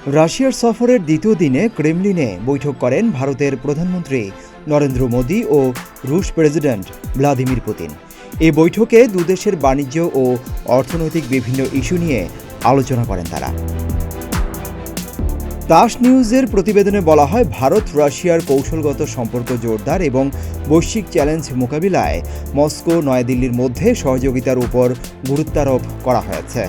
রাশিয়ার সফরের দ্বিতীয় দিনে ক্রেমলিনে বৈঠক করেন ভারতের প্রধানমন্ত্রী নরেন্দ্র মোদি ও রুশ প্রেসিডেন্ট ভ্লাদিমির পুতিন। এই বৈঠকে দুদেশের বাণিজ্য ও অর্থনৈতিক বিভিন্ন ইস্যু নিয়ে আলোচনা করেন তারা। তাস নিউজের প্রতিবেদনে বলা হয়, ভারত রাশিয়ার কৌশলগত সম্পর্ক জোরদার এবং বৈশ্বিক চ্যালেঞ্জ মোকাবিলায় মস্কো নয়াদিল্লির মধ্যে সহযোগিতার উপর গুরুত্বারোপ করা হয়েছে।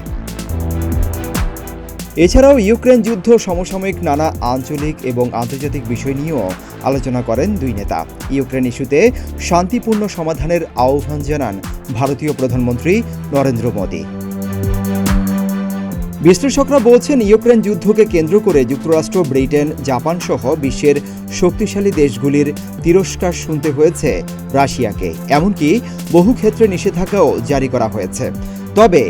এছাড়াও ইউক্রেন যুদ্ধ, সমসাময়িক নানা আঞ্চলিক এবং আন্তর্জাতিক বিষয় নিয়েও আলোচনা করেন দুই নেতা। ইউক্রেন ইস্যুতে শান্তিপূর্ণ সমাধানের আহ্বান জানান ভারতীয় প্রধানমন্ত্রী নরেন্দ্র মোদি। বিশ্লেষকরা বলছেন, ইউক্রেন যুদ্ধকে কেন্দ্র করে যুক্তরাষ্ট্র, ব্রিটেন, জাপান সহ বিশ্বের শক্তিশালী দেশগুলির তিরস্কার শুনতে হয়েছে রাশিয়াকে। এমনকি বহু ক্ষেত্রে নিষেধাজ্ঞাও জারি করা হয়েছে। তবে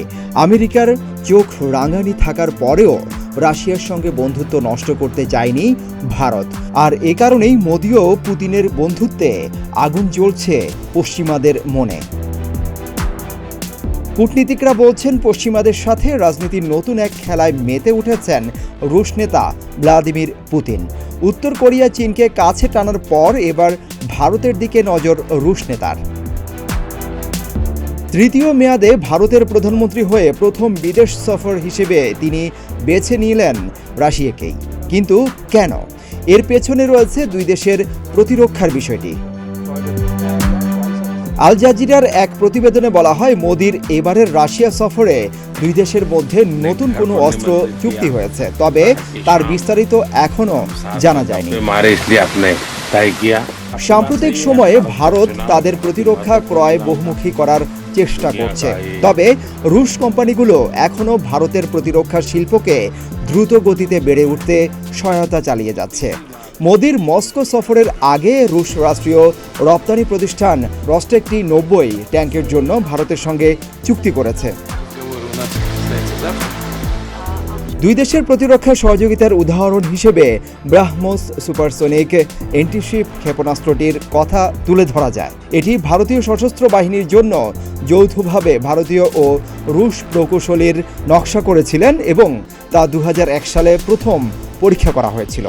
আমেরিকার চোখ রাঙানি থাকার পরেও রাশিয়ার সঙ্গে বন্ধুত্ব নষ্ট করতে চায়নি ভারত। আর এ কারণেই মোদি ও পুতিনের বন্ধুত্বে আগুন জ্বলছে পশ্চিমাদের মনে। কূটনীতিকরা বলছেন, পশ্চিমাদের সাথে রাজনীতির নতুন এক খেলায় মেতে উঠেছেন রুশ নেতা ভ্লাদিমির পুতিন। উত্তর কোরিয়া চীনকে কাছে টানার পর এবার ভারতের দিকে নজর রুশ নেতার। তৃতীয় মেয়াদে ভারতের প্রধানমন্ত্রী হয়ে প্রথম বিদেশ সফর হিসেবে তিনি বেছে নিলেন রাশিয়াকেই। কিন্তু কেন? এর পেছনে রয়েছে দুই দেশের প্রতিরক্ষার বিষয়টি। আল জাজিরার এক প্রতিবেদনে বলা হয়, মোদির এবারের রাশিয়া সফরে দুই দেশের মধ্যে নতুন কোনো অস্ত্র চুক্তি হয়েছে, তবে তার বিস্তারিত এখনও জানা যায়নি। সাম্প্রতিক সময়ে ভারত তাদের প্রতিরক্ষা ক্রয় বহুমুখী করার চেষ্টা করছে, তবে রুশ কোম্পানিগুলো এখনও ভারতের প্রতিরক্ষা শিল্পকে দ্রুত গতিতে বেড়ে উঠতে সহায়তা চালিয়ে যাচ্ছে। মোদির মস্কো সফরের আগে রুশ রাষ্ট্রীয় রপ্তানি প্রতিষ্ঠান রসটেকটি 90 ট্যাঙ্কের জন্য ভারতের সঙ্গে চুক্তি করেছে। দুই দেশের প্রতিরক্ষা সহযোগিতার উদাহরণ হিসেবে ব্রাহ্মোস সুপারসোনিক অ্যান্টিশিপ ক্ষেপণাস্ত্রটির কথা তুলে ধরা যায়। এটি ভারতীয় সশস্ত্র বাহিনীর জন্য যৌথভাবে ভারতীয় ও রুশ প্রকৌশলীর নকশা করেছিলেন এবং তা 2001 সালে প্রথম পরীক্ষা করা হয়েছিল।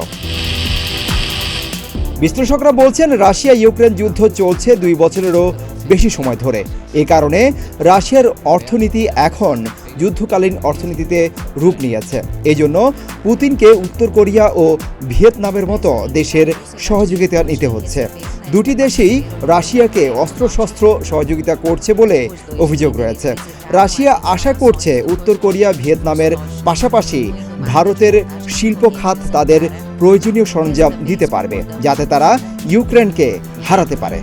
বিশ্লেষকরা বলছেন, রাশিয়া ইউক্রেন যুদ্ধ চলছে 2 বছরেরও বেশি সময় ধরে। এ কারণে রাশিয়ার অর্থনীতি এখন যুদ্ধকালীন অর্থনীতিতে রূপ নিয়েছে। এজন্য পুতিনকে উত্তর কোরিয়া ও ভিয়েতনামের মতো দেশের সহযোগিতা নিতে হচ্ছে। দুটি দেশেই রাশিয়াকে অস্ত্রশস্ত্র সহযোগিতা করছে বলে অভিযোগ রয়েছে। রাশিয়া আশা করছে উত্তর কোরিয়া, ভিয়েতনামের পাশাপাশি ভারতের শিল্প খাত তাদের প্রয়োজনীয় সরঞ্জাম দিতে পারবে, যাতে তারা ইউক্রেনকে হারাতে পারে।